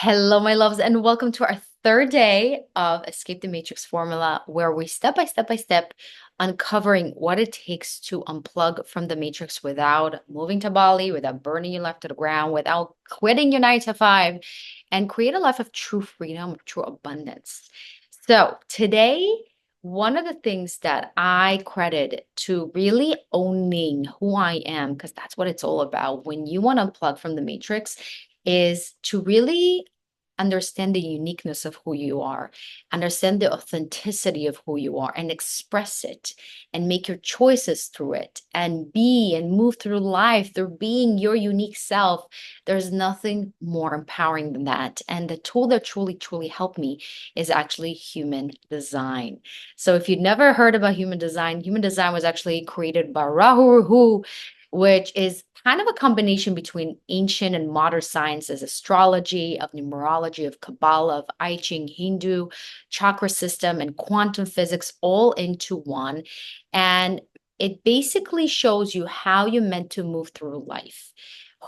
Hello, my loves, and welcome to our third day of Escape the Matrix Formula, where we step by step uncovering what it takes to unplug from the matrix without moving to Bali, without burning your life to the ground, without quitting your 9 to 5, and create a life of true freedom, of true abundance. So, today, one of the things that I credit to really owning who I am, because that's what it's all about when you want to unplug from the matrix is to really understand the uniqueness of who you are, understand the authenticity of who you are, and express it and make your choices through it and be and move through life through being your unique self. There's nothing more empowering than that. And the tool that truly helped me is actually human design. So if you've never heard about human design was actually created by Rahu, which is kind of a combination between ancient and modern sciences, astrology, of numerology, of Kabbalah, of I Ching, Hindu, chakra system, and quantum physics all into one. And it basically shows you how you're meant to move through life,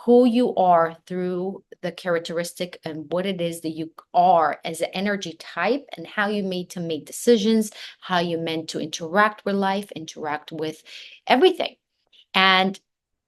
who you are through the characteristic and what it is that you are as an energy type, and how you made to make decisions, how you're meant to interact with life, interact with everything. And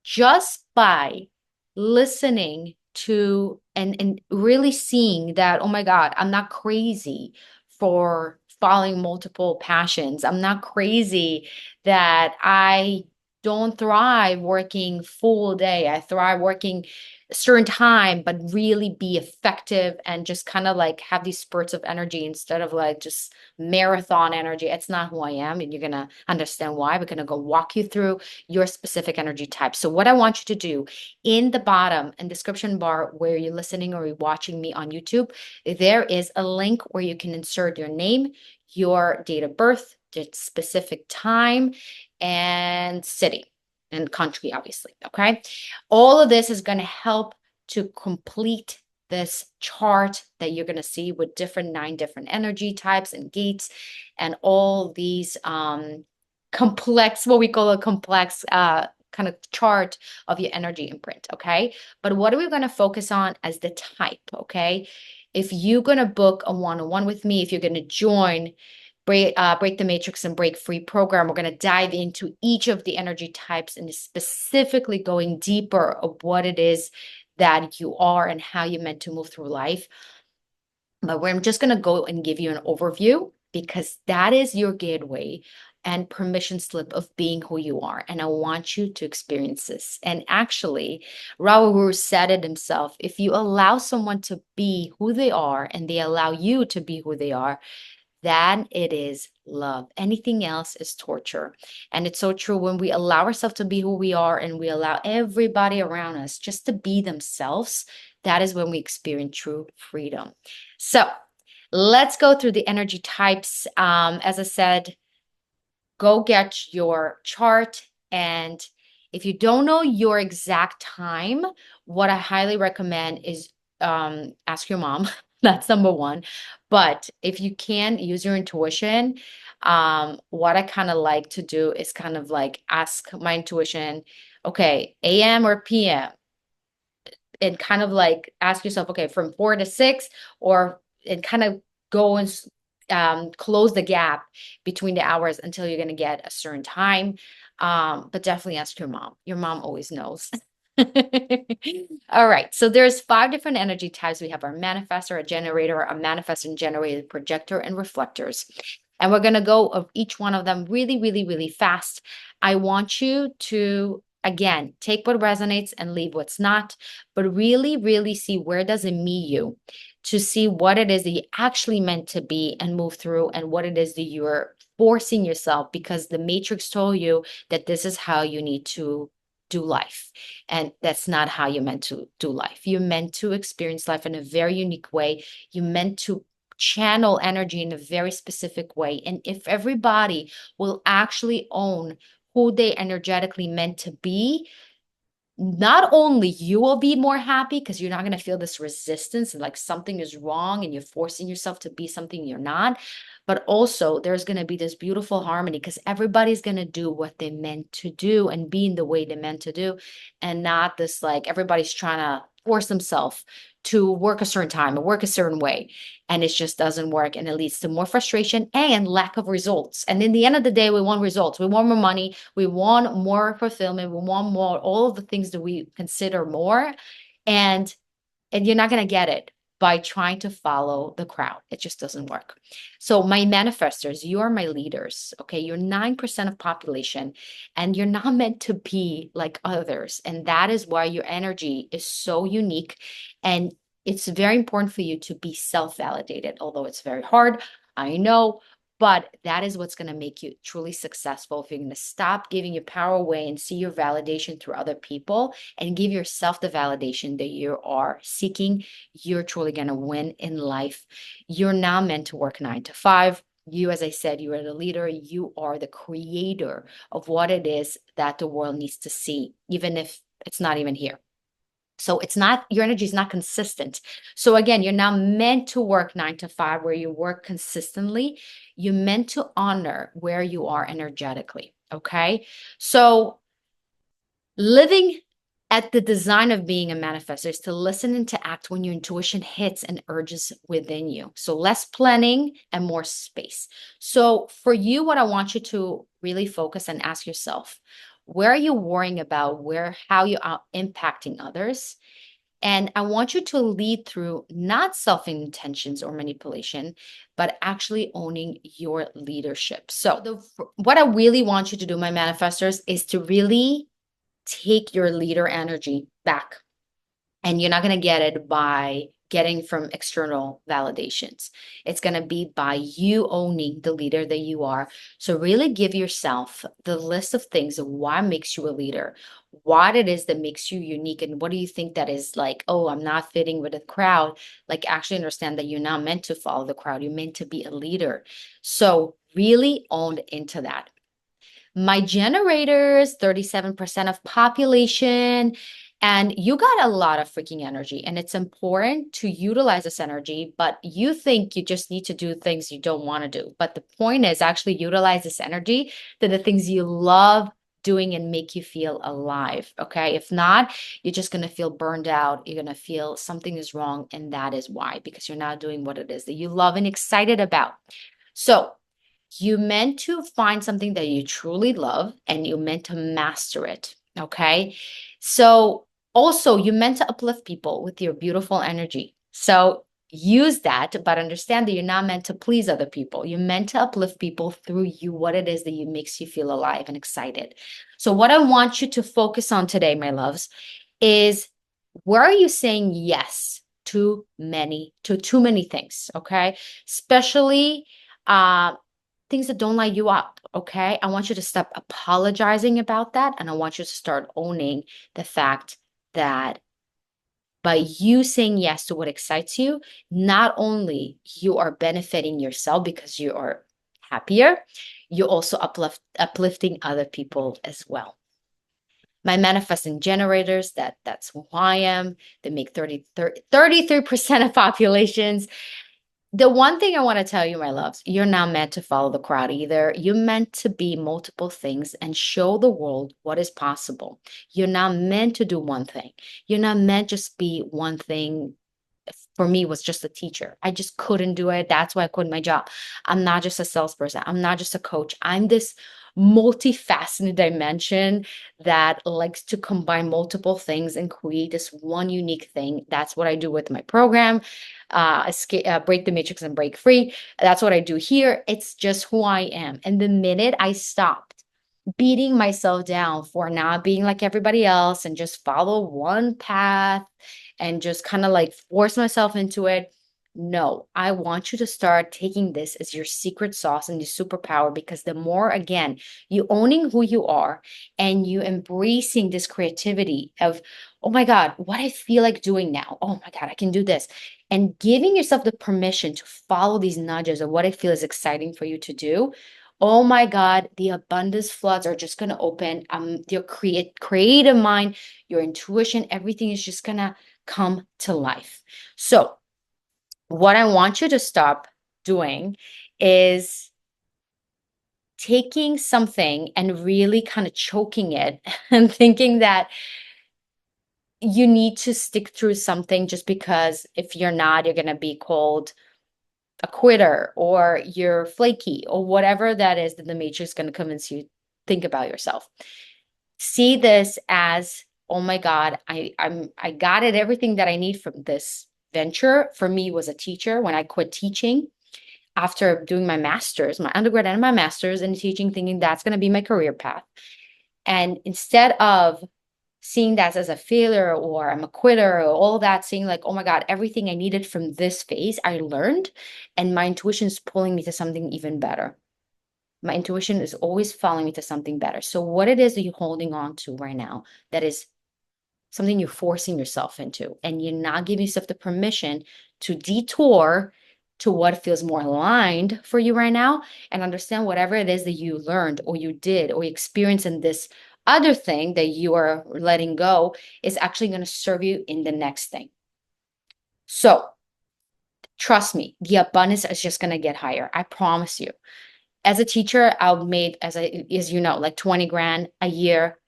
just by listening to and really seeing that, oh my God, I'm not crazy for following multiple passions. I'm not crazy that I don't thrive working full day. I thrive working a certain time, but really be effective and just kind of like have these spurts of energy instead of like just marathon energy. It's not who I am. And you're going to understand why. We're going to go walk you through your specific energy type. So what I want you to do in the bottom and description bar where you're listening or you're watching me on YouTube, there is a link where you can insert your name, your date of birth, the specific time, and city and country, obviously. Okay. All of this is going to help to complete this chart that you're going to see with different 9 different energy types and gates and all these complex, what we call a complex kind of chart of your energy imprint. Okay. But what are we going to focus on as the type? Okay. If you're going to book a one-on-one with me, if you're going to join Break the Matrix and Break Free program, we're going to dive into each of the energy types and specifically going deeper of what it is that you are and how you're meant to move through life. But I'm just going to go and give you an overview because that is your gateway and permission slip of being who you are. And I want you to experience this. And actually, Raul said it himself. If you allow someone to be who they are and they allow you to be who they are, then it is love. Anything else is torture. And it's so true when we allow ourselves to be who we are and we allow everybody around us just to be themselves, that is when we experience true freedom. So let's go through the energy types. As I said, go get your chart. And if you don't know your exact time, what I highly recommend is ask your mom. That's number one. But if you can use your intuition, what I kind of like to do is kind of like ask my intuition, okay, AM or PM, and kind of like ask yourself, okay, from 4 to 6, or and kind of go and close the gap between the hours until you're going to get a certain time. But definitely ask your mom. Your mom always knows. All right. So there's 5 different energy types. We have our manifestor, a generator, a manifest and generated projector, and reflectors. And we're going to go of each one of them really fast. I want you to, again, take what resonates and leave what's not, but really see where does it meet you, to see what it is that you actually meant to be and move through, and what it is that you're forcing yourself because the matrix told you that this is how you need to do life. And that's not how you're meant to do life. You're meant to experience life in a very unique way. You're meant to channel energy in a very specific way. And if everybody will actually own who they energetically meant to be, not only you will be more happy because you're not going to feel this resistance and like something is wrong and you're forcing yourself to be something you're not, but also there's going to be this beautiful harmony because everybody's going to do what they meant to do and be in the way they meant to do, and not this like everybody's trying to force themselves to work a certain time or work a certain way, and it just doesn't work, and it leads to more frustration and lack of results. And in the end of the day, we want results. We want more money. We want more fulfillment. We want more, all of the things that we consider more. And you're not going to get it by trying to follow the crowd. It just doesn't work. So my manifestors, you are my leaders. Okay. You're 9% of population, and you're not meant to be like others. And that is why your energy is so unique. And it's very important for you to be self-validated, although it's very hard. I know, but that is what's going to make you truly successful. If you're going to stop giving your power away and see your validation through other people and give yourself the validation that you are seeking, you're truly going to win in life. You're not meant to work 9 to 5. You, as I said, you are the leader. You are the creator of what it is that the world needs to see, even if it's not even here. So it's not, your energy is not consistent. So again, you're not meant to work 9 to 5 where you work consistently. You're meant to honor where you are energetically. Okay. So living at the design of being a manifestor is to listen and to act when your intuition hits and urges within you. So less planning and more space. So for you, what I want you to really focus and ask yourself, where are you worrying about how you are impacting others? And I want you to lead through not self-intentions or manipulation, but actually owning your leadership. So what I really want you to do, my manifestors, is to really take your leader energy back. And you're not going to get it by getting from external validations. It's going to be by you owning the leader that you are. So really give yourself the list of things of what makes you a leader, what it is that makes you unique, and what do you think that is like, oh, I'm not fitting with the crowd. Like actually understand that you're not meant to follow the crowd. You're meant to be a leader. So really own into that. My generators, 37% of population, and you got a lot of freaking energy, and it's important to utilize this energy, but you think you just need to do things you don't want to do. But the point is actually utilize this energy to the things you love doing and make you feel alive. Okay. If not, you're just going to feel burned out. You're going to feel something is wrong. And that is why, because you're not doing what it is that you love and excited about. So you meant to find something that you truly love and you meant to master it. Okay. So also you meant to uplift people with your beautiful energy. So use that, but understand that you're not meant to please other people. You're meant to uplift people through you, what it is that you makes you feel alive and excited. So what I want you to focus on today, my loves, is where are you saying yes to too many things? Okay. Especially things that don't light you up. Okay. I want you to stop apologizing about that. And I want you to start owning the fact that by you saying yes to what excites you, not only you are benefiting yourself because you are happier, you also uplifting other people as well. My manifesting generators, that's who I am. They make 33% of populations. The one thing I want to tell you, my loves, you're not meant to follow the crowd either. You're meant to be multiple things and show the world what is possible. You're not meant to do one thing. You're not meant just be one thing. For me, was just a teacher. I just couldn't do it. That's why I quit my job. I'm not just a salesperson. I'm not just a coach. I'm this multifaceted dimension that likes to combine multiple things and create this one unique thing. That's what I do with my program, Break the Matrix and Break Free. That's what I do here. It's just who I am. And the minute I stopped beating myself down for not being like everybody else and just follow one path and just kind of like force myself into it. No, I want you to start taking this as your secret sauce and your superpower, because the more, again, you owning who you are and you embracing this creativity of, oh my God, what I feel like doing now. Oh my God, I can do this. And giving yourself the permission to follow these nudges of what I feel is exciting for you to do. Oh my God, the abundance floods are just going to open. Your creative mind, your intuition, everything is just going to come to life. So, what I want you to stop doing is taking something and really kind of choking it and thinking that you need to stick through something, just because if you're not, you're going to be called a quitter or you're flaky or whatever that is that the matrix is going to convince you. Think about yourself. See this as, oh my God, I got it, everything that I need from this venture. For me was a teacher when I quit teaching after doing my master's, my undergrad and my master's in teaching, thinking that's going to be my career path. And instead of seeing that as a failure or I'm a quitter or all that, seeing like, oh my God, everything I needed from this phase, I learned, and my intuition is pulling me to something even better. My intuition is always following me to something better. So what it is that you're holding on to right now, that is something you're forcing yourself into, and you're not giving yourself the permission to detour to what feels more aligned for you right now, and understand whatever it is that you learned or you did or you experienced in this other thing that you are letting go is actually going to serve you in the next thing. So trust me, the abundance is just going to get higher. I promise you. As a teacher, I've made, as you know, like 20 grand a year,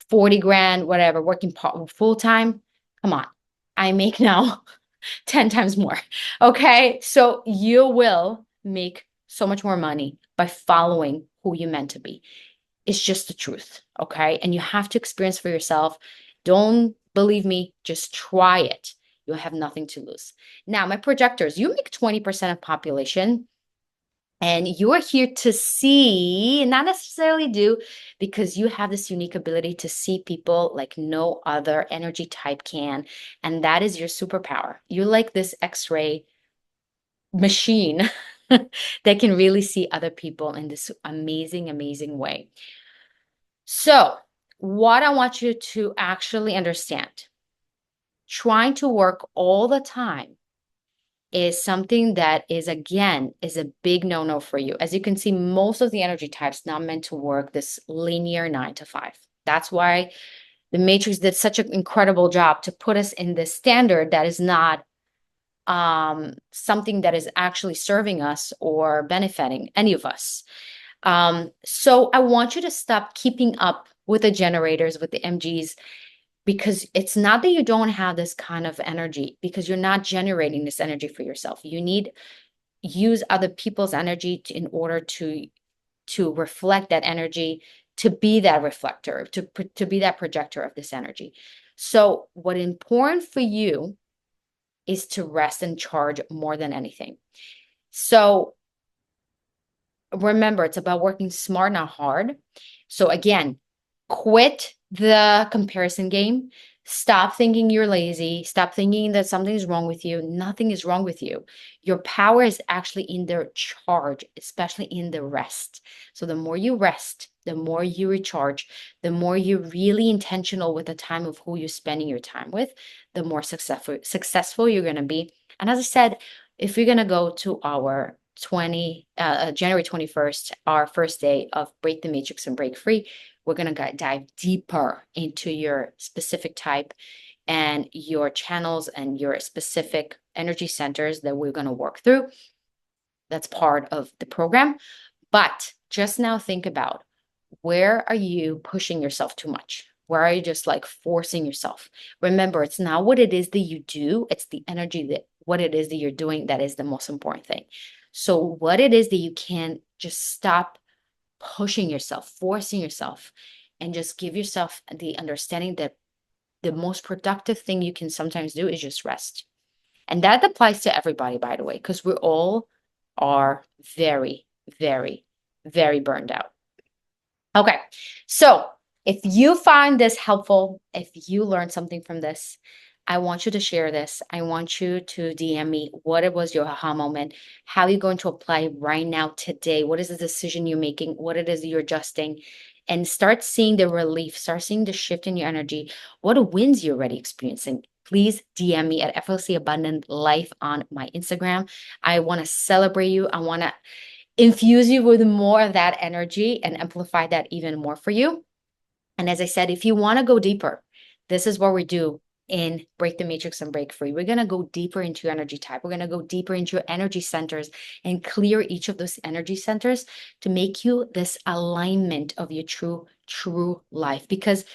40 grand, whatever, working full time. Come on. I make now 10 times more. Okay. So you will make so much more money by following who you meant to be. It's just the truth. Okay. And you have to experience for yourself. Don't believe me, just try it. You'll have nothing to lose. Now, my projectors, you make 20% of population. And you're here to see, not necessarily do, because you have this unique ability to see people like no other energy type can. And that is your superpower. You're like this X-ray machine that can really see other people in this amazing, amazing way. So, what I want you to actually understand, trying to work all the time is something that is, again, is a big no-no for you. As you can see, most of the energy types not meant to work this linear 9 to 5. That's why the matrix did such an incredible job to put us in this standard that is not something that is actually serving us or benefiting any of us. So I want you to stop keeping up with the generators, with the MGs, because it's not that you don't have this kind of energy, because you're not generating this energy for yourself. You need use other people's energy in order to reflect that energy, to be that reflector, to be that projector of this energy. So what important for you is to rest and charge more than anything. So remember, it's about working smart, not hard. So again, quit the comparison game. Stop thinking you're lazy. Stop thinking that something is wrong with you. Nothing is wrong with you. Your power is actually in the charge, especially in the rest. So the more you rest, the more you recharge, the more you're really intentional with the time of who you're spending your time with, the more successful you're going to be. And as I said, if you're going to go to our January 21st, our first day of Break the Matrix and Break Free, we're going to dive deeper into your specific type and your channels and your specific energy centers that we're going to work through. That's part of the program. But just now think about, where are you pushing yourself too much? Where are you just like forcing yourself? Remember, it's not what it is that you do, it's the energy that what it is that you're doing that is the most important thing. So, what it is that you can just stop pushing yourself, forcing yourself, and just give yourself the understanding that the most productive thing you can sometimes do is just rest. And that applies to everybody, by the way, because we all are very, very, very burned out. Okay, so if you find this helpful, if you learned something from this, I want you to share this. I want you to DM me what it was your aha moment, how you're going to apply right now today. What is the decision you're making? What it is you're adjusting? And start seeing the relief, start seeing the shift in your energy. What wins you're already experiencing. Please DM me at Effortlessly Abundant Life on my Instagram. I want to celebrate you. I want to infuse you with more of that energy and amplify that even more for you. And as I said, if you want to go deeper, this is what we do in Break the Matrix and Break Free. We're going to go deeper into your energy type. We're going to go deeper into your energy centers and clear each of those energy centers to make you this alignment of your true life. Because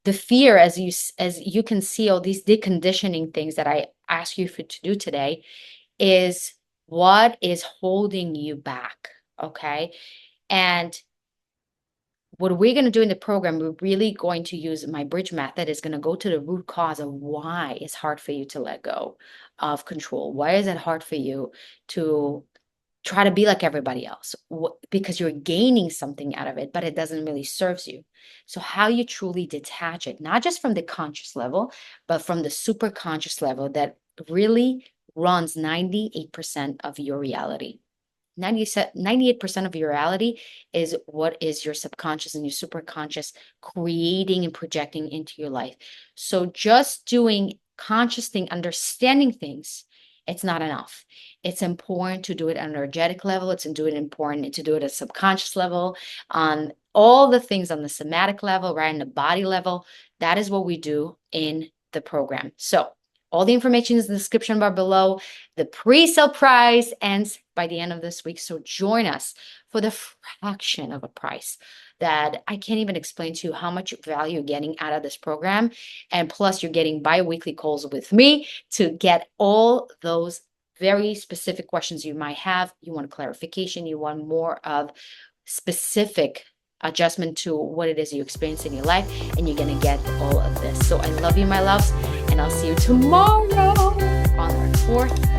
the fear, as you can see, all these deconditioning things that I ask you to do today, is what is holding you back. Okay. And what we're going to do in the program, we're really going to use my bridge method, is going to go to the root cause of why it's hard for you to let go of control. Why is it hard for you to try to be like everybody else? Because you're gaining something out of it, but it doesn't really serve you. So how you truly detach it, not just from the conscious level, but from the super conscious level that really runs 98% of your reality. 98% of your reality is what is your subconscious and your superconscious creating and projecting into your life. So just doing conscious thing, understanding things, it's not enough. It's important to do it on an energetic level. It's important to do it at subconscious level, on all the things on the somatic level, right? On the body level. That is what we do in the program. So all the information is in the description bar below. The pre-sale price ends by the end of this week. So join us for the fraction of a price that I can't even explain to you how much value you're getting out of this program. And plus, you're getting bi-weekly calls with me to get all those very specific questions you might have. You want clarification, you want more of specific adjustment to what it is you experience in your life, and you're going to get all of this. So I love you, my loves, and I'll see you tomorrow on our fourth